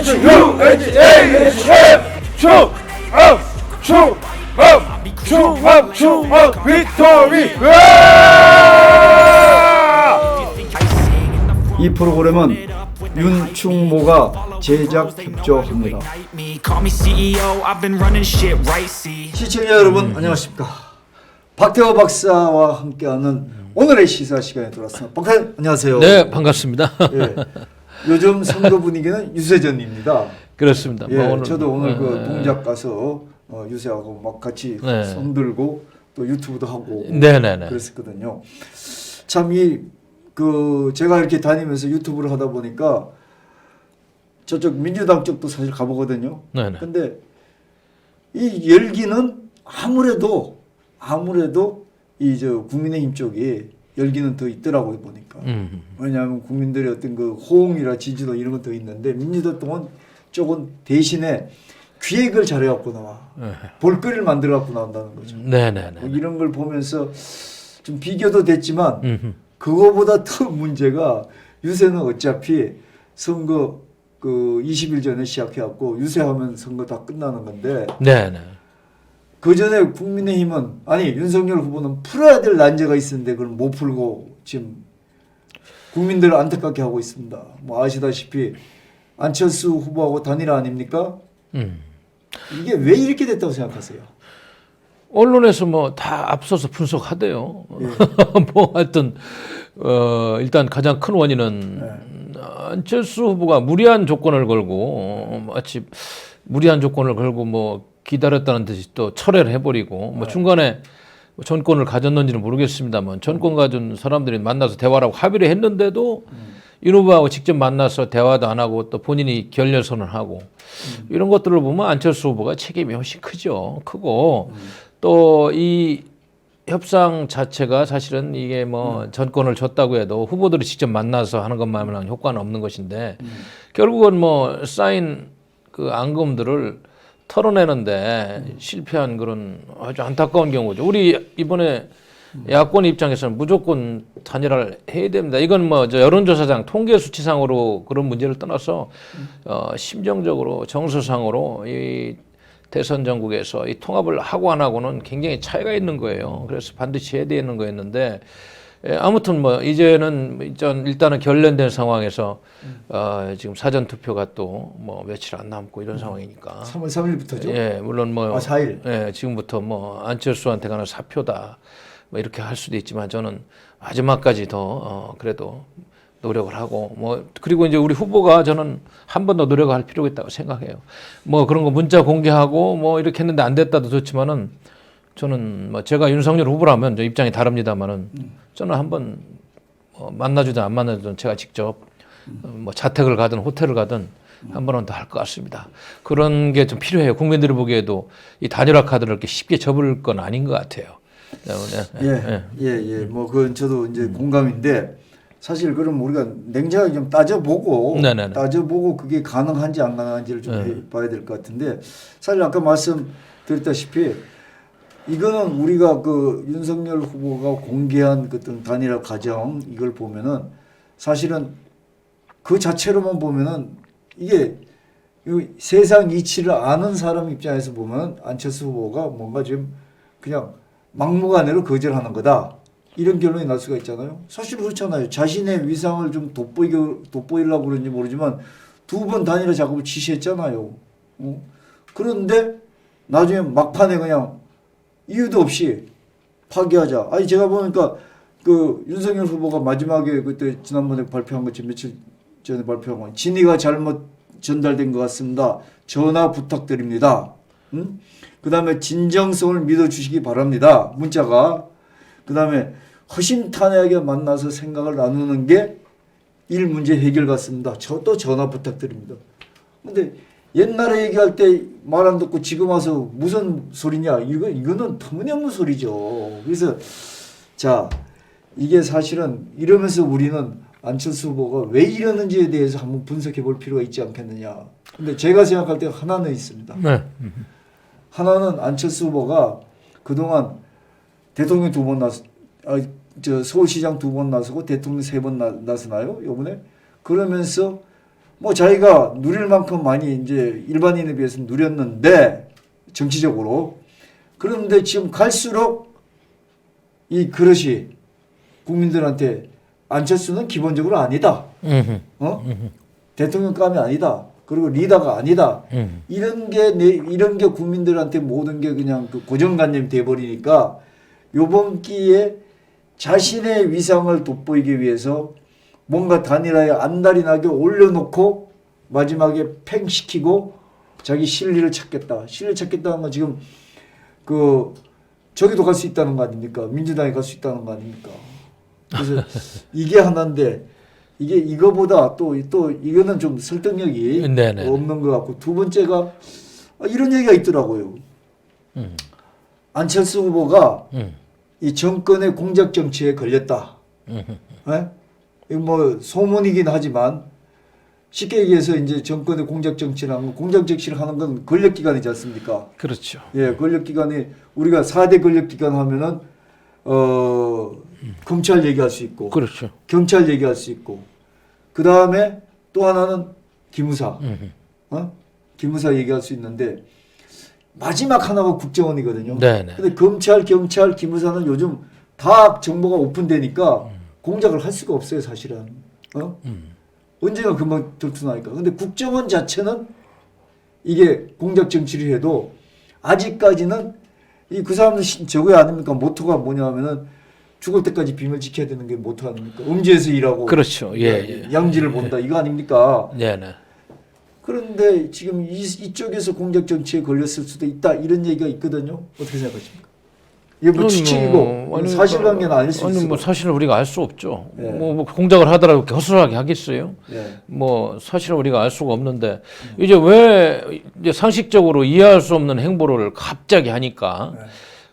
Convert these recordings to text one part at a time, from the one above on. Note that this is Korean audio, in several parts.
충업 빅토리. 이 프로그램은 윤충모가 제작 협조합니다. 시청자 여러분 안녕하십니까? 박태호 박사와 함께하는 오늘의 시사 시간에 돌아왔습니다. 박사님 안녕하세요. 네, 반갑습니다. 예, 요즘 선거 분위기는 유세전입니다. 그렇습니다. 예, 오늘, 저도 오늘 그 동작 가서 유세하고 막 같이 손 들고 또 유튜브도 하고 그랬었거든요. 참 제가 이렇게 다니면서 유튜브를 하다 보니까 저쪽 민주당 쪽도 사실 가보거든요. 근데 이 열기는 아무래도 이 국민의힘 쪽이 열기는 더 있더라고요 보니까. 왜냐하면 국민들의 어떤 그 호응이라 지지도 이런 것도 있는데 민주당 쪽은 대신에 기획을 잘해갖고 나와. 볼거리를 만들어갖고 나온다는 거죠. 이런 걸 보면서 좀 비교도 됐지만 그거보다 더 문제가 유세는 어차피 선거 20일 전에 시작해갖고 유세하면 선거 다 끝나는 건데 그 전에 국민의힘은 윤석열 후보는 풀어야 될 난제가 있었는데 그걸 못 풀고 지금 국민들을 안타깝게 하고 있습니다. 뭐 아시다시피 안철수 후보하고 단일화 아닙니까? 이게 왜 이렇게 됐다고 생각하세요? 언론에서 뭐 다 앞서서 분석하대요. 예. 뭐 하여튼 일단 가장 큰 원인은 안철수 후보가 무리한 조건을 걸고 마치 무리한 조건을 걸고 뭐 기다렸다는 듯이 또 철회를 해버리고 뭐 중간에 전권을 가졌는지는 모르겠습니다만 전권 가진 사람들이 만나서 대화를 하고 합의를 했는데도 윤 후보하고 직접 만나서 대화도 안 하고 또 본인이 결렬선을 하고 이런 것들을 보면 안철수 후보가 책임이 훨씬 크고 또 이 협상 자체가 사실은 이게 뭐 전권을 줬다고 해도 후보들이 직접 만나서 하는 것만은 효과는 없는 것인데 결국은 뭐 쌓인 그 앙금들을 털어내는데 실패한 그런 아주 안타까운 경우죠. 우리 이번에 야권 입장에서는 무조건 단일화를 해야 됩니다. 이건 뭐 여론조사상 통계 수치상으로 그런 문제를 떠나서 심정적으로 정서상으로 이 대선 전국에서 이 통합을 하고 안 하고는 굉장히 차이가 있는 거예요. 그래서 반드시 해야 되는 거였는데 아무튼 뭐 이제는 일단은 결련된 상황에서 지금 사전 투표가 또 뭐 며칠 안 남고 이런 상황이니까 3월 3일부터죠? 예, 물론 뭐 4일. 예, 지금부터 뭐 안철수한테 가는 사표다 뭐 이렇게 할 수도 있지만 저는 마지막까지 더 그래도 노력을 하고 뭐 그리고 이제 우리 후보가 저는 한 번 더 노력할 필요가 있다고 생각해요. 뭐 그런 거 문자 공개하고 뭐 이렇게 했는데 안 됐다도 좋지만은 저는 뭐 제가 윤석열 후보라면 저 입장이 다릅니다만은 저는 한번 만나주든 안 만나주든 제가 직접 뭐 자택을 가든 호텔을 가든 한 번은 더 할 것 같습니다. 그런 게 좀 필요해요. 국민들이 보기에도 이 단일화 카드를 이렇게 쉽게 접을 건 아닌 것 같아요. 뭐 그건 저도 이제 공감인데 사실 그럼 우리가 냉정하게 좀 따져보고 그게 가능한지 안 가능한지를 좀 해봐야 될 것 같은데 사실 아까 말씀드렸다시피 이거는 우리가 그 윤석열 후보가 공개한 어떤 단일화 과정 이걸 보면은 사실은 그 자체로만 보면은 이게 세상 이치를 아는 사람 입장에서 보면 안철수 후보가 뭔가 지금 그냥 막무가내로 거절하는 거다. 이런 결론이 날 수가 있잖아요. 사실 그렇잖아요. 자신의 위상을 좀 돋보이려고 그런지 모르지만 2번 단일화 작업을 지시했잖아요. 그런데 나중에 막판에 그냥 이유도 없이 파기하자. 제가 보니까 그 윤석열 후보가 마지막에 그때 지난번에 발표한 거 지금 며칠 전에 발표한 거 진위가 잘못 전달된 것 같습니다. 전화 부탁드립니다. 그 다음에 진정성을 믿어주시기 바랍니다. 문자가. 그 다음에 허심탄회하게 만나서 생각을 나누는 게 일 문제 해결 같습니다. 저도 전화 부탁드립니다. 근데 옛날에 얘기할 때 말 안 듣고 지금 와서 무슨 소리냐. 이거는 터무니없는 소리죠. 그래서 자 이게 사실은 이러면서 우리는 안철수 후보가 왜 이러는지에 대해서 한번 분석해 볼 필요가 있지 않겠느냐. 근데 제가 생각할 때 하나는 있습니다. 하나는 안철수 후보가 그동안 대통령 2번 서울시장 2번 나서고 대통령 3번 나서나요? 요번에? 그러면서 뭐 자기가 누릴 만큼 많이 이제 일반인에 비해서 누렸는데 정치적으로 그런데 지금 갈수록 이 그릇이 국민들한테 안철수는 기본적으로 아니다. 대통령감이 아니다. 그리고 리더가 아니다. 이런 게 국민들한테 모든 게 그냥 그 고정관념이 돼버리니까 요번 기회에 자신의 위상을 돋보이기 위해서 뭔가 단일화에 안달이 나게 올려놓고 마지막에 팽시키고 자기 실리를 찾겠다. 실리를 찾겠다는 건 지금 그 저기도 갈 수 있다는 거 아닙니까? 민주당에 갈 수 있다는 거 아닙니까? 그래서 이게 하나인데 이게 이거보다 또 이거는 좀 설득력이 없는 것 같고 두 번째가 이런 얘기가 있더라고요. 안철수 후보가 이 정권의 공작 정치에 걸렸다. 네? 뭐 소문이긴 하지만 쉽게 얘기해서 이제 정권의 공작 정치라는 공작 정치를 하는 건 권력기관이지 않습니까? 그렇죠. 예, 권력기관이 우리가 4대 권력기관 하면은 검찰 얘기할 수 있고, 그렇죠. 경찰 얘기할 수 있고, 그 다음에 또 하나는 기무사, 기무사 얘기할 수 있는데 마지막 하나가 국정원이거든요. 네네. 근데 검찰, 경찰, 기무사는 요즘 다 정보가 오픈되니까 공작을 할 수가 없어요, 사실은. 언제가 금방 들통나니까. 근데 국정원 자체는 이게 공작 정치를 해도 아직까지는 그 사람들 저거 아닙니까? 모토가 뭐냐면은 죽을 때까지 비밀 지켜야 되는 게 모토 아닙니까? 음지에서 일하고. 그렇죠. 예. 양지를 본다. 이거 아닙니까? 네네. 그런데 지금 이쪽에서 공작 정치에 걸렸을 수도 있다. 이런 얘기가 있거든요. 어떻게 생각하십니까? 이게 뭐 추측이고 사실관계는 아닐 수 있어요. 뭐 사실은 우리가 알 수 없죠. 네. 뭐 공작을 하더라도 허술하게 하겠어요. 네. 뭐 사실은 우리가 알 수가 없는데 이제 왜 이제 상식적으로 이해할 수 없는 행보를 갑자기 하니까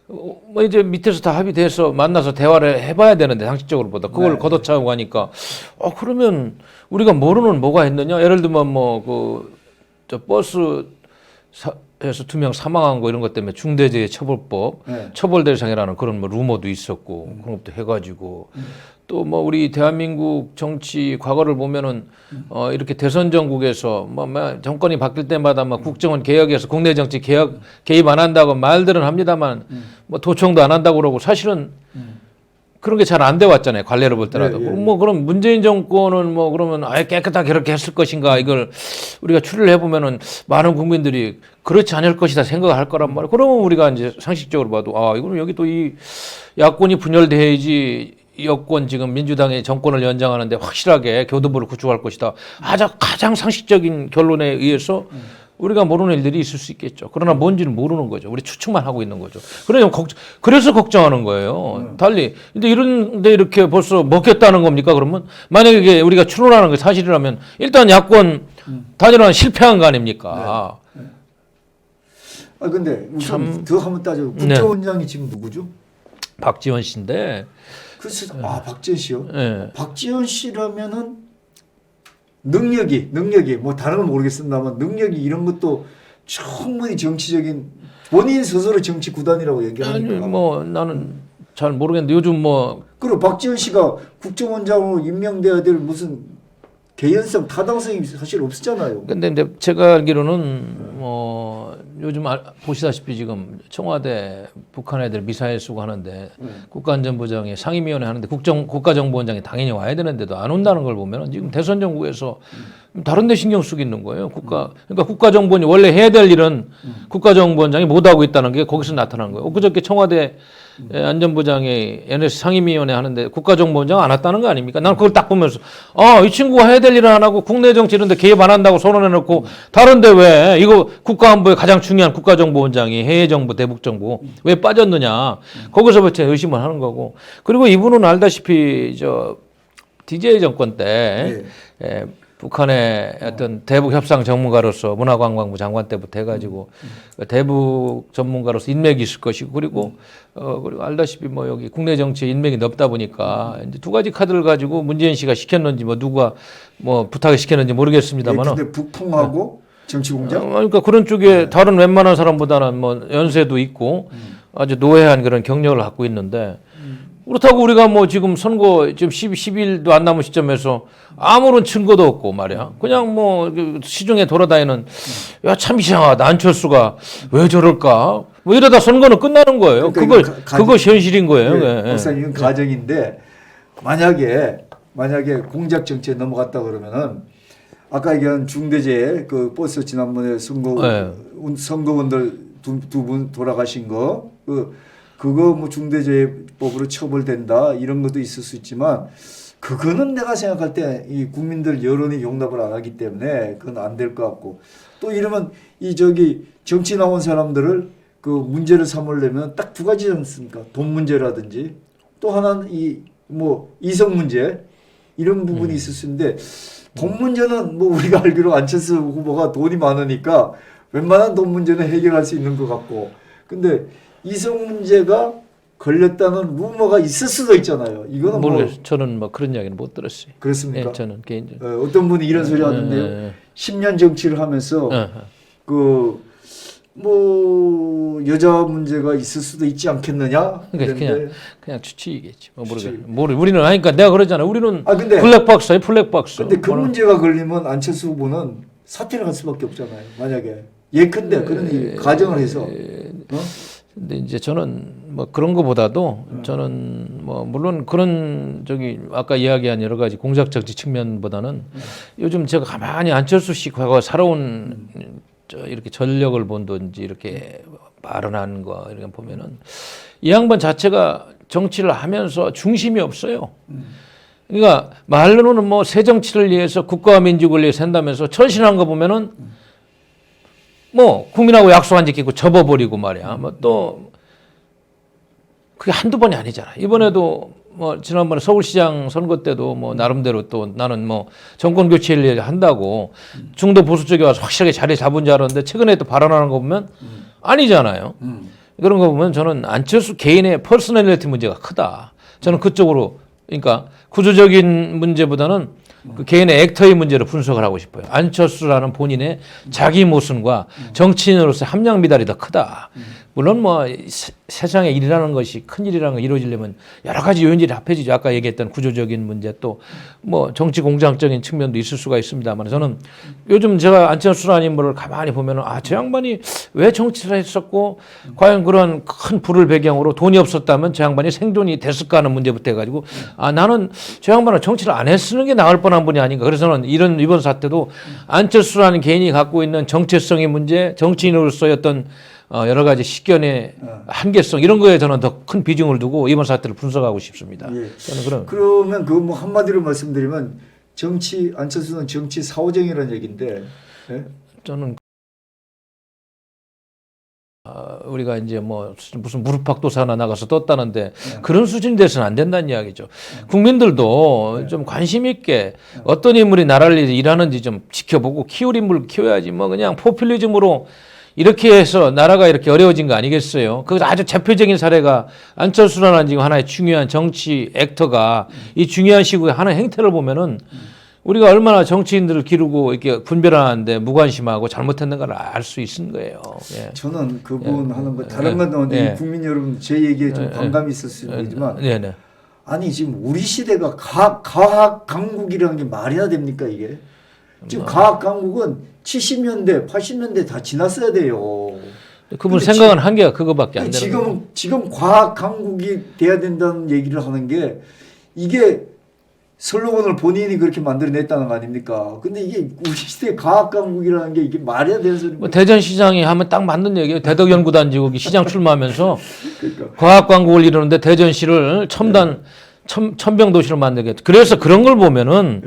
뭐 이제 밑에서 다 합의돼서 만나서 대화를 해봐야 되는데 상식적으로 보다 그걸 걷어차고 가니까 그러면 우리가 모르는 뭐가 있느냐? 예를 들면 뭐 저 버스 에서 2명 사망한 거 이런 것 때문에 중대재해처벌법 처벌 대상이라는 그런 뭐 루머도 있었고 그런 것도 해가지고 또 뭐 우리 대한민국 정치 과거를 보면은 이렇게 대선 전국에서 뭐 정권이 바뀔 때마다 뭐 국정원 개혁에서 국내 정치 개입 안 한다고 말들은 합니다만 뭐 도청도 안 한다고 그러고 사실은 그런 게 잘 안 돼 왔잖아요. 관례를 볼 때라도. 뭐 그럼 문재인 정권은 뭐 그러면 아예 깨끗하게 그렇게 했을 것인가 이걸 우리가 추리를 해보면은 많은 국민들이 그렇지 않을 것이다 생각할 거란 말이에요. 그러면 우리가 이제 상식적으로 봐도 이거는 여기 또 이 야권이 분열돼야지 여권 지금 민주당이 정권을 연장하는데 확실하게 교두보를 구축할 것이다. 가장 상식적인 결론에 의해서 우리가 모르는 일들이 있을 수 있겠죠. 그러나 뭔지는 모르는 거죠. 우리 추측만 하고 있는 거죠. 그래서 걱정하는 거예요. 달리. 근데 이런데 이렇게 벌써 먹혔다는 겁니까? 그러면 만약에 우리가 추론하는 게 사실이라면 일단 야권 단일화는 실패한 거 아닙니까? 근데 우선 더 한번 따져. 국정원장이 지금 누구죠? 박지원 씨인데. 그래서 박지원 씨요? 네. 박지원 씨라면은 능력이 뭐 다른 건 모르겠습니다만 능력이 이런 것도 충분히 정치적인 본인 스스로 정치 구단이라고 얘기하니까. 아니 뭐 나는 잘 모르겠는데 요즘 뭐 그리고 박지원 씨가 국정원장으로 임명돼야 될 무슨 개연성 타당성이 사실 없었잖아요. 근데 이제 제가 알기로는 뭐 요즘 보시다시피 지금 청와대 북한 애들 미사일 쏘고 하는데 국가안전보장에 상임위원회 하는데 국가정보원장이 당연히 와야 되는데도 안 온다는 걸 보면 지금 대선 정국에서 다른 데 신경 쓰고 있는 거예요. 그러니까 국가정보원이 원래 해야 될 일은 국가정보원장이 못 하고 있다는 게 거기서 나타난 거예요. 그저께 청와대 안전보장에 NS 상임위원회 하는데 국가정보원장 안 왔다는 거 아닙니까? 나는 그걸 딱 보면서 이 친구가 해야 될 일을 안 하고 국내 정치 이런 데 개입 안 한다고 선언해놓고 다른데 왜 이거 국가안보에 가장 중요한 국가정보원장이 해외정보 대북정보 왜 빠졌느냐 거기서부터 의심을 하는 거고 그리고 이분은 알다시피 DJ 정권 때 북한의 어떤 대북 협상 전문가로서 문화관광부 장관 때부터 해가지고 대북 전문가로서 인맥이 있을 것이고 그리고 알다시피 뭐 여기 국내 정치에 인맥이 넓다 보니까 이제 두 가지 카드를 가지고 문재인 씨가 시켰는지 뭐 누가 뭐 부탁을 시켰는지 모르겠습니다만. 근데 북풍하고 정치 공작? 그러니까 그런 쪽에 다른 웬만한 사람보다는 뭐 연세도 있고 아주 노회한 그런 경력을 갖고 있는데 그렇다고 우리가 뭐 지금 선거 지금 10일도 안 남은 시점에서 아무런 증거도 없고 말이야. 그냥 뭐 시중에 돌아다니는 야, 참 이상하다. 안철수가 왜 저럴까? 뭐 이러다 선거는 끝나는 거예요. 그러니까 그것이 현실인 거예요. 네, 박사님 가정인데 만약에 공작 정치에 넘어갔다 그러면은 아까 얘기한 중대재해 그 버스 지난번에 선거원들 두 분 돌아가신 거 그거 뭐 중대재해법으로 처벌된다 이런 것도 있을 수 있지만 그거는 내가 생각할 때 이 국민들 여론이 용납을 안 하기 때문에 그건 안 될 것 같고 또 이러면 정치 나온 사람들을 그 문제를 삼으려면 딱 두 가지지 않습니까? 돈 문제라든지 또 하나는 뭐 이성 문제 이런 부분이 있을 수 있는데 돈 문제는 뭐 우리가 알기로 안철수 후보가 돈이 많으니까 웬만한 돈 문제는 해결할 수 있는 것 같고 근데 이성 문제가 걸렸다는 루머가 있을 수도 있잖아요. 이거는 모르겠어요. 저는 뭐 그런 이야기는 못 들었어요. 그렇습니까? 네, 저는 개인적으로 어떤 분이 이런 소리 하던데요. 10년 정치를 하면서 뭐 여자 문제가 있을 수도 있지 않겠느냐? 그냥 추측이겠지. 뭐 우리는 하니까 내가 그러잖아. 우리는 근데 블랙박스예요, 블랙박스. 근데 그 문제가 걸리면 안철수 후보는 사퇴를 할 수밖에 없잖아요. 만약에 예컨대 그런 가정을 해서. 근데 이제 저는 뭐 그런 거보다도 저는 뭐 물론 그런 아까 이야기한 여러 가지 공작 정치 측면보다는 요즘 제가 가만히 안철수 씨 과거 살아온 이렇게 전력을 본든지 이렇게 발언한 거 이렇게 보면은 이 양반 자체가 정치를 하면서 중심이 없어요. 그러니까 말로는 뭐 새 정치를 위해서 국가와 민족을 위해 산다면서 처신한 거 보면은 뭐 국민하고 약속 안 지키고 접어버리고 말이야. 뭐 또 그게 한두 번이 아니잖아. 이번에도 뭐 지난번에 서울시장 선거 때도 뭐 나름대로 또 나는 뭐 정권 교체를 한다고 중도 보수 쪽에 와서 확실하게 자리 잡은 줄 알았는데 최근에 또 발언하는 거 보면 아니잖아요. 그런 거 보면 저는 안철수 개인의 퍼스널리티 문제가 크다. 저는 그쪽으로 그러니까 구조적인 문제보다는 그 개인의 액터의 문제를 분석을 하고 싶어요. 안철수라는 본인의 자기 모순과 정치인으로서의 함량 미달이 더 크다. 물론 뭐 세상에 일이라는 것이 큰 일이라는 거 이루어지려면 여러 가지 요인들이 합해지죠. 아까 얘기했던 구조적인 문제 또 뭐 정치 공작적인 측면도 있을 수가 있습니다만 저는 요즘 제가 안철수라는 인물을 가만히 보면은 저 양반이 왜 정치를 했었고 과연 그런 큰 부를 배경으로 돈이 없었다면 저 양반이 생존이 됐을까 하는 문제부터 해가지고 나는 저 양반은 정치를 안 했으는 게 나을 뻔한 분이 아닌가. 그래서 저는 이번 사태도 안철수라는 개인이 갖고 있는 정체성의 문제, 정치인으로서의 어떤 여러 가지 식견의 한계성 이런 거에 저는 더 큰 비중을 두고 이번 사태를 분석하고 싶습니다. 예. 저는 그러면 그 뭐 한마디로 말씀드리면 안철수는 정치 사오정이라는 얘기인데 저는 우리가 이제 뭐 무슨 무릎팍도사 하나 나가서 떴다는데 그런 수준이 돼서는 안 된다는 이야기죠. 국민들도 좀 관심 있게 어떤 인물이 나라를 위해서 일하는지 좀 지켜보고 키울 인물 키워야지 뭐 그냥 포퓰리즘으로 이렇게 해서 나라가 이렇게 어려워진 거 아니겠어요? 그 아주 대표적인 사례가 안철수라는 지금 하나의 중요한 정치 액터가 이 중요한 시국에 하는 행태를 보면은 우리가 얼마나 정치인들을 기르고 이렇게 분별하는데 무관심하고 잘못했는가를 알 수 있는 거예요. 예. 저는 그분 하는 거 다른 건 국민 여러분 제 얘기에 좀 반감이 있을 수 있지만 아니 지금 우리 시대가 과학 강국이라는 게 말이나 됩니까 이게? 지금 과학 강국은 70년대, 80년대 다 지났어야 돼요. 그분 생각은 한계가 그거밖에 안 되는 거예요. 지금 과학 강국이 돼야 된다는 얘기를 하는 게 이게 슬로건을 본인이 그렇게 만들어냈다는 거 아닙니까? 근데 이게 우리 시대 과학 강국이라는 게 이게 말이야 되는 소리입니까? 뭐 대전시장이 하면 딱 맞는 얘기예요. 대덕연구단지국이 시장 출마하면서 그러니까. 과학 강국을 이루는데 대전시를 첨단 천병도시로 만들겠다. 그래서 그런 걸 보면은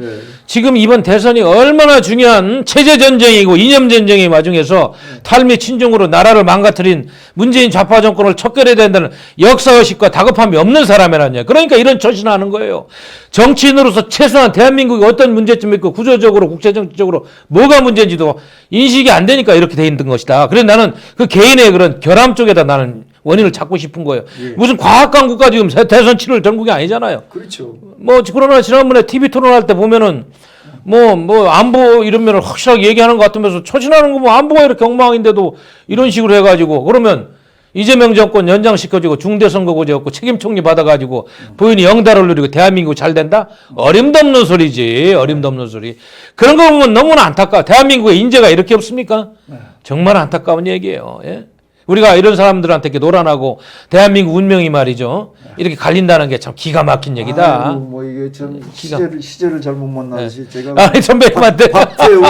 지금 이번 대선이 얼마나 중요한 체제전쟁이고 이념전쟁의 와중에서 탈미 친중으로 나라를 망가뜨린 문재인 좌파 정권을 척결해야 된다는 역사의식과 다급함이 없는 사람이라냐. 그러니까 이런 처신하는 거예요. 정치인으로서 최소한 대한민국이 어떤 문제점이 있고 구조적으로 국제정치적으로 뭐가 문제인지도 인식이 안 되니까 이렇게 돼 있는 것이다. 그래서 나는 그 개인의 그런 결함 쪽에다 나는 원인을 찾고 싶은 거예요. 무슨 과학강국가 지금 대선 치를 전국이 아니잖아요. 그렇죠. 뭐 그러나 지난번에 TV 토론할 때 보면은 뭐 안보 이런 면을 확실하게 얘기하는 것 같으면서 처신하는 거 뭐 안보가 이렇게 엉망인데도 이런 식으로 해가지고 그러면 이재명 정권 연장시켜주고 중대선거구제였고 책임총리 받아가지고 부인이 영달을 누리고 대한민국 잘 된다? 어림도 없는 소리지. 어림도 없는 소리. 그런 거 보면 너무나 안타까워. 대한민국의 인재가 이렇게 없습니까? 정말 안타까운 얘기예요. 예? 우리가 이런 사람들한테 이렇게 노란하고 대한민국 운명이 말이죠. 이렇게 갈린다는 게 참 기가 막힌 얘기다. 아이고, 뭐 이게 참 시절을 잘못 만나서 제가 아니 선배님한테 박태우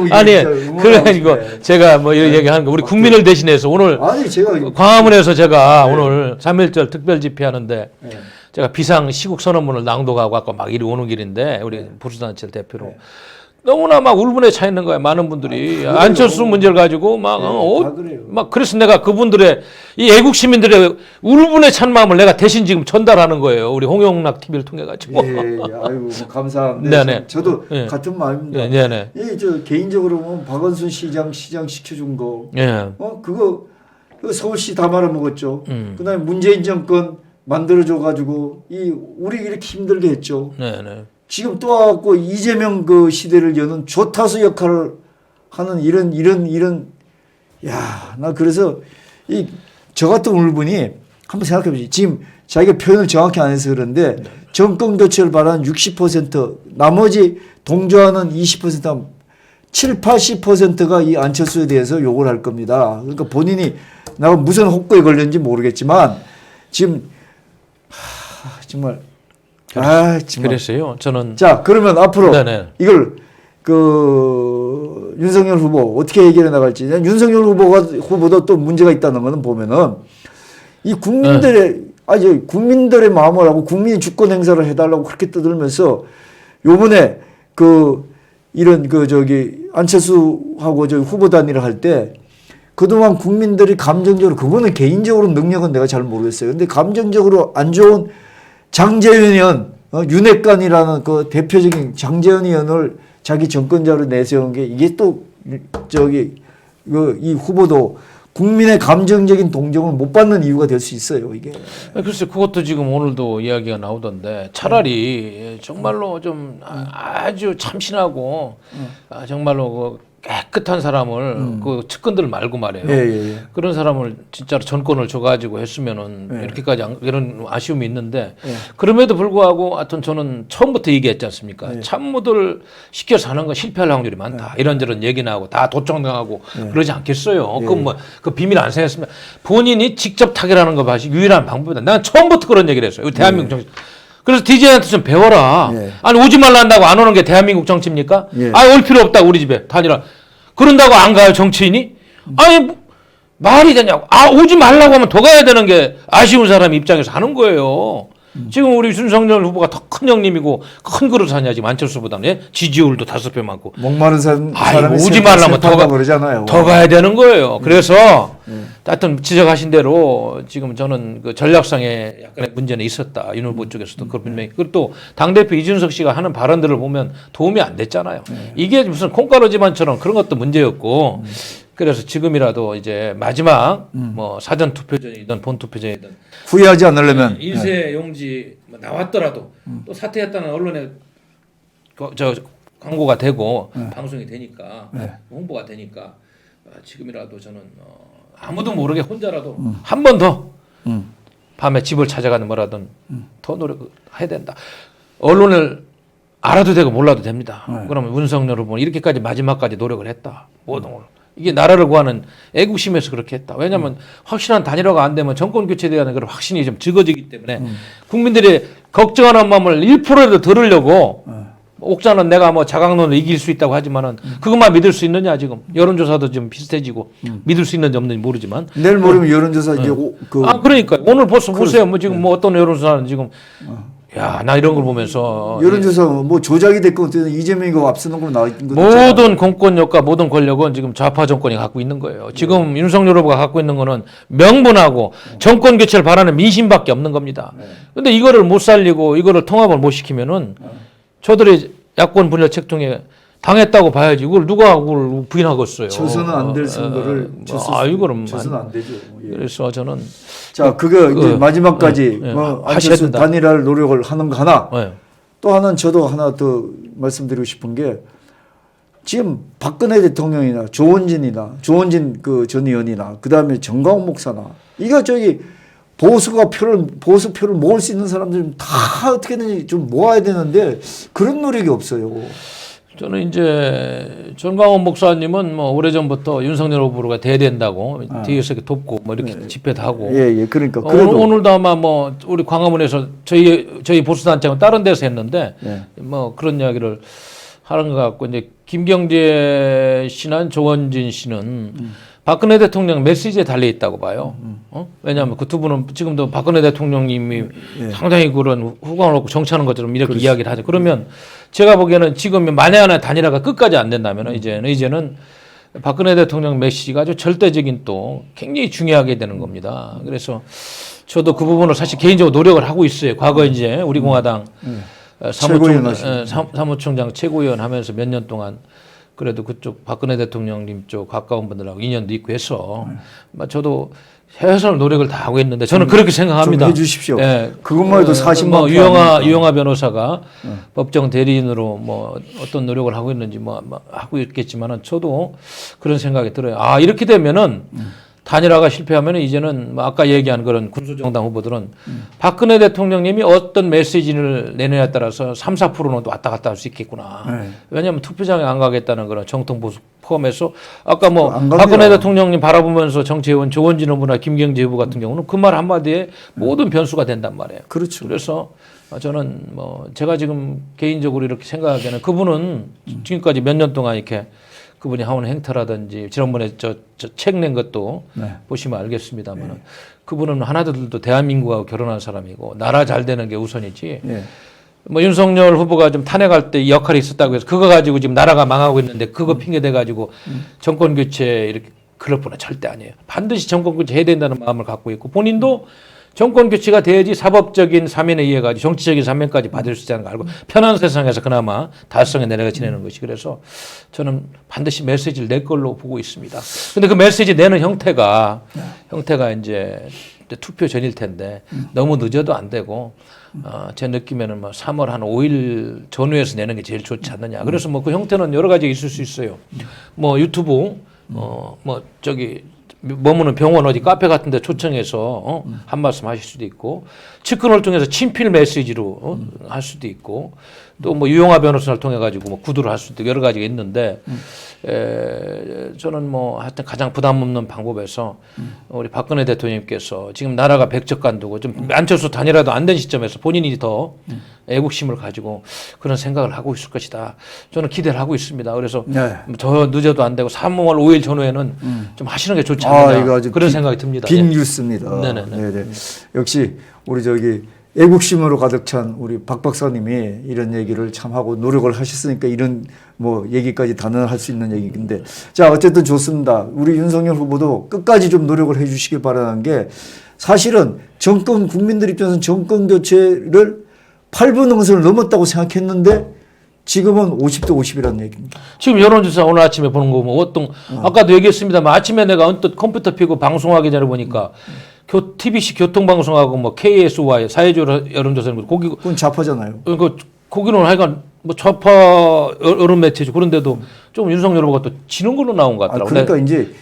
아니 그래 응원하고 이거 싶네. 제가 뭐 이런 얘기하는 거 우리 국민을 대신해서 오늘 아니 제가 광화문에서 제가 오늘 3.1절 특별 집회하는데 네. 제가 비상 시국 선언문을 낭독하고 아까 막 이리 오는 길인데 우리 보수단체 대표로 너무나 막 울분에 차 있는 거야. 많은 분들이 안철수 문제를 가지고 막 다 그래요. 막 그래서 내가 그분들의 이 애국 시민들의 울분에 찬 마음을 내가 대신 지금 전달하는 거예요. 우리 홍영락 TV를 통해 가지고. 예, 아이고 뭐 감사한데 네네. 저도 예. 같은 마음입니다. 네네. 예, 저 개인적으로 보면 박원순 시장 시켜준 거, 예. 그거 서울시 다 말아먹었죠. 그다음에 문재인 정권 만들어줘 가지고 우리 이렇게 힘들게 했죠. 네네. 지금 또 와갖고 이재명 그 시대를 여는 조타수 역할을 하는 이런 나 그래서 저 같은 울분이 한번 생각해 보세요. 지금 자기가 표현을 정확히 안 해서 그런데 정권 교체를 바라는 60% 나머지 동조하는 20% 70~80%가 이 안철수에 대해서 욕을 할 겁니다. 그러니까 본인이 나가 무슨 혹거에 걸렸는지 모르겠지만 지금 정말 정말. 그랬어요. 저는 자 그러면 앞으로 네네. 이걸 윤석열 후보 어떻게 해결해 나갈지 윤석열 후보도 또 문제가 있다는 거는 보면은 이 국민들의 마음을 하고 국민이 주권 행사를 해달라고 그렇게 떠들면서 요번에 안철수하고 후보 단일화 할 때 그동안 국민들이 감정적으로 그거는 개인적으로 능력은 내가 잘 모르겠어요. 근데 감정적으로 안 좋은 장제윤 의원, 윤핵관이라는 그 대표적인 장제윤 의원을 자기 정권자로 내세운 게 이게 또 이 후보도 국민의 감정적인 동정을 못 받는 이유가 될 수 있어요, 이게. 글쎄 그것도 지금 오늘도 이야기가 나오던데 차라리 정말로 좀 아주 참신하고 정말로 깨끗한 사람을 그 측근들 말고 말이에요. 예. 그런 사람을 진짜로 전권을 줘가지고 했으면은 이렇게까지 이런 아쉬움이 있는데 그럼에도 불구하고 하여튼 저는 처음부터 얘기했지 않습니까? 참모들 시켜서 하는 건 실패할 확률이 많다. 이런저런 얘기 나오고 다 도청당하고 그러지 않겠어요. 그건 뭐 그 비밀 안 생겼으면 본인이 직접 타결하는 거 봐시 유일한 방법이다. 난 처음부터 그런 얘기를 했어요. 대한민국 정치. 그래서 DJ한테 좀 배워라. 아니 오지 말라 한다고 안 오는 게 대한민국 정치입니까? 올 필요 없다 우리 집에 다니라. 그런다고 안 가요 정치인이? 아니 말이 되냐고. 오지 말라고 하면 더 가야 되는 게 아쉬운 사람 입장에서 하는 거예요. 지금 우리 윤석열 후보가 더 큰 형님이고 큰 그릇 하냐 지금 안철수보다는 지지율도 5배 많고. 목마른 사람이 오지 말라면 더 가야 되는 거예요. 그래서 하여튼 지적하신 대로 지금 저는 그 전략상에 약간의 문제는 있었다. 윤 후보 쪽에서도 그걸 분명히. 그리고 또 당대표 이준석 씨가 하는 발언들을 보면 도움이 안 됐잖아요. 이게 무슨 콩가루 집안처럼 그런 것도 문제였고. 그래서 지금이라도 이제 마지막 뭐 사전 투표전이든 본 투표전이든 후회하지 않으려면 인쇄 용지 뭐 나왔더라도 또 사퇴했다는 언론에 저 광고가 되고 방송이 되니까 홍보가 되니까 지금이라도 저는 아무도 모르게 혼자라도 한 번 더 밤에 집을 찾아가는 뭐라든 더 노력해야 된다. 언론을 알아도 되고 몰라도 됩니다. 그러면 윤석열 후보는 이렇게까지 마지막까지 노력을 했다. 모든 걸. 이게 나라를 구하는 애국심에서 그렇게 했다. 왜냐하면 확실한 단일화가 안 되면 정권 교체에 대한 그런 확신이 좀 적어지기 때문에 국민들이 걱정하는 마음을 1%라도 들으려고 옥자는 내가 뭐 자강론을 이길 수 있다고 하지만은 그것만 믿을 수 있느냐 지금 여론조사도 좀 비슷해지고 믿을 수 있는지 없는지 모르지만 내일 모레면 여론조사 이제 그러니까 오늘 벌써 보세요. 뭐 지금 뭐 어떤 여론조사는 지금 야, 나 이런 걸 보면서 여론조사 뭐 조작이 됐건 어쨌든 이재명이 앞서는 걸 나와 있는 거죠. 모든 공권력과 모든 권력은 지금 좌파 정권이 갖고 있는 거예요. 지금 윤석열 후보가 갖고 있는 거는 명분하고 정권 교체를 바라는 민심밖에 없는 겁니다. 그런데 이거를 못 살리고 이거를 통합을 못 시키면은 저들의 야권 분열 책통에 당했다고 봐야지. 이걸 누가 그걸 부인하겠어요. 져서는 안 될 선거를 이거는 져서는 안 되죠. 그래서 저는 자 그거 이제 마지막까지 안철수 단일화를 노력을 하는 거 하나. 또 하나는 저도 하나 더 말씀드리고 싶은 게 지금 박근혜 대통령이나 조원진 그 전 의원이나 그 다음에 정광훈 목사나 이거 저기 보수 표를 모을 수 있는 사람들 다 어떻게든 좀 모아야 되는데 그런 노력이 없어요. 저는 이제 정광훈 목사님은 뭐 오래전부터 윤석열 후보가 돼야 된다고 뒤에서 이렇게 돕고 뭐 이렇게 집회도 하고. 예, 그러니까 그래도 오늘도 아마 뭐 우리 광화문에서 저희 보수 단체는 다른 데서 했는데 뭐 그런 이야기를 하는 것 같고 이제 김경재 씨나 조원진 씨는 박근혜 대통령 메시지에 달려 있다고 봐요. 왜냐하면 그 두 분은 지금도 박근혜 대통령님이 상당히 그런 후광을 얻고 정치하는 것처럼 이렇게 그렇지. 이야기를 하죠. 그러면 제가 보기에는 지금 만에 하나 단일화가 끝까지 안 된다면 이제는 박근혜 대통령 메시지가 아주 절대적인 또 굉장히 중요하게 되는 겁니다. 그래서 저도 그 부분을 사실 개인적으로 노력을 하고 있어요. 과거 이제 우리 공화당 사무총장 최고위원 하면서 몇 년 동안 그래도 그쪽 박근혜 대통령님 쪽 가까운 분들하고 인연도 있고 해서 저도 최선을 노력을 다 하고 있는데 저는 그렇게 생각합니다. 좀 해주십시오. 예. 그것만 해도 40만 뭐 유영아 변호사가 법정 대리인으로 뭐 어떤 노력을 하고 있는지 뭐 하고 있겠지만은 저도 그런 생각이 들어요. 아 이렇게 되면은 단일화가 실패하면 이제는 뭐 아까 얘기한 그런 군수정당 후보들은 박근혜 대통령님이 어떤 메시지를 내느냐에 따라서 3, 4%는 또 왔다 갔다 할 수 있겠구나. 왜냐하면 투표장에 안 가겠다는 그런 정통 보수 포함해서 아까 뭐 박근혜 대통령님 바라보면서 정치해온 조원진 후보나 김경재 후보 같은 경우는 그 말 한마디에 모든 변수가 된단 말이에요. 그렇죠. 그래서 저는 뭐 제가 지금 개인적으로 이렇게 생각하기에는 그분은 지금까지 몇 년 동안 이렇게 그분이 하온 행태라든지 지난번에 저 책 낸 것도 보시면 알겠습니다만 그분은 하나들도 대한민국하고 결혼한 사람이고 나라 잘 되는 게 우선이지. 뭐 윤석열 후보가 좀 탄핵할 때 역할이 있었다고 해서 그거 가지고 지금 나라가 망하고 있는데 그거 핑계 대 가지고 정권 교체 이렇게 그럴 분은 절대 아니에요. 반드시 정권 교체 해야 된다는 마음을 갖고 있고 본인도 정권 교체가 돼야지 사법적인 사면에 의해 가지고 정치적인 사면까지 받을 수 있다는 걸 알고 편한 세상에서 그나마 달성에 내려가 지내는 것이 그래서 저는 반드시 메시지를 낼 걸로 보고 있습니다. 근데 그 메시지 내는 형태가 이제 투표 전일 텐데 너무 늦어도 안 되고 제 느낌에는 뭐 3월 한 5일 전후에서 내는 게 제일 좋지 않느냐. 그래서 뭐 그 형태는 여러 가지 있을 수 있어요. 뭐 유튜브 뭐 저기 머무는 병원 어디 카페 같은 데 초청해서 한 말씀 하실 수도 있고 측근을 통해서 친필 메시지로 할 수도 있고 또 뭐 유영아 변호사를 통해 가지고 뭐 구두를 할 수도 있고 여러 가지가 있는데 저는 뭐 하여튼 가장 부담 없는 방법에서 우리 박근혜 대통령님께서 지금 나라가 백척간두고 좀 안철수 단일화도 안 된 시점에서 본인이 더 애국심을 가지고 그런 생각을 하고 있을 것이다. 저는 기대를 하고 있습니다. 그래서 더 늦어도 안 되고 3월 5일 전후에는 좀 하시는 게 좋지 않느냐 그런 생각이 듭니다. 빈 뉴스입니다. 네네. 역시 우리 저기 애국심으로 가득 찬 우리 박 박사님이 이런 얘기를 참 하고 노력을 하셨으니까 이런 뭐 얘기까지 단언할 수 있는 얘기인데 자 어쨌든 좋습니다. 우리 윤석열 후보도 끝까지 좀 노력을 해주시길 바라는 게 사실은 정권 국민들 입장에서는 정권 교체를 8분 응선을 넘었다고 생각했는데 지금은 50대 50이라는 얘기입니다. 지금 여론조사 오늘 아침에 보는 거 보면 아까도 얘기했습니다만 아침에 내가 언뜻 컴퓨터 펴고 방송하기 전에 보니까 TBC 교통방송하고 뭐 KSY 사회적 여론조사는 그건 좌파잖아요. 거기는 하여간 뭐 좌파 여론 매체죠. 그런데도 좀 윤석열 후보가 또 지는 걸로 나온 것 같더라고요. 그러니까 이제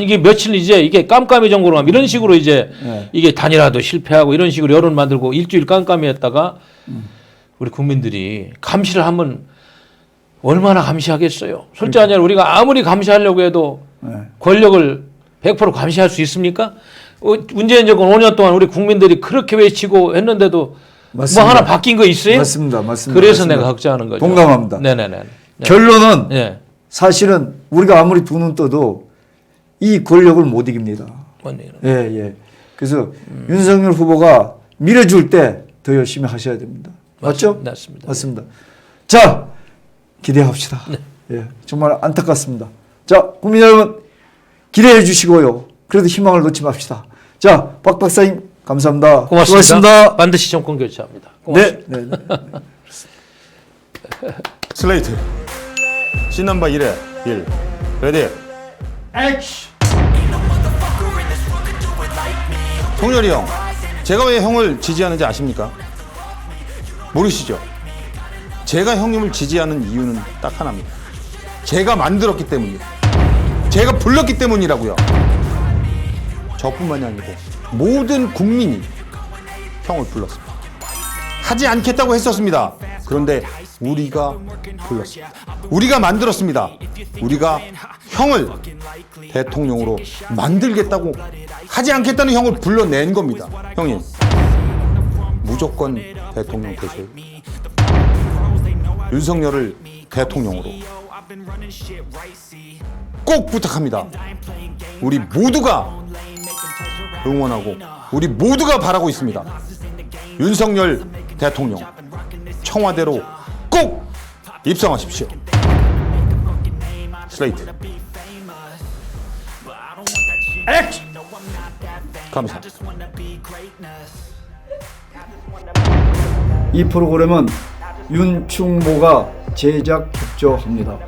이게 며칠 이제 이게 깜깜이 정도로 이런 식으로 이제 이게 단일화도 실패하고 이런 식으로 여론 만들고 일주일 깜깜이 했다가 우리 국민들이 감시를 하면 얼마나 감시하겠어요. 솔직히 아니라 우리가 아무리 감시하려고 해도 권력을 100% 감시할 수 있습니까? 문재인 정권 5년 동안 우리 국민들이 그렇게 외치고 했는데도 맞습니다. 뭐 하나 바뀐 거 있어요? 맞습니다. 그래서 맞습니다. 내가 걱정하는 거죠. 동감합니다. 네네네. 결론은 사실은 우리가 아무리 두 눈 떠도 이 권력을 못 이깁니다. 예. 그래서 윤석열 후보가 밀어줄 때 더 열심히 하셔야 됩니다. 맞죠? 맞습니다. 자, 기대합시다. 예, 정말 안타깝습니다. 자, 국민 여러분 기대해 주시고요. 그래도 희망을 놓지 맙시다. 자, 박 박사님 감사합니다. 고맙습니다. 반드시 정권 교체합니다. 고맙습니다. 네. 슬레이트 C넘버 1에 1 레디 액션. 송열이 형, 제가 왜 형을 지지하는지 아십니까? 모르시죠? 제가 형님을 지지하는 이유는 딱 하나입니다. 제가 만들었기 때문이에요. 제가 불렀기 때문이라고요. 저뿐만이 아니고 모든 국민이 형을 불렀습니다. 하지 않겠다고 했었습니다. 그런데 우리가 불렀습니다. 우리가 만들었습니다. 우리가 형을 대통령으로 만들겠다고 하지 않겠다는 형을 불러낸 겁니다. 형님, 무조건 대통령 되세요. 윤석열을 대통령으로 꼭 부탁합니다. 우리 모두가 응원하고 우리 모두가 바라고 있습니다. 윤석열 대통령 청와대로 꼭 입성하십시오. 슬레이트 액션! 감사합니다. 이 프로그램은 윤충모가 제작 협조합니다.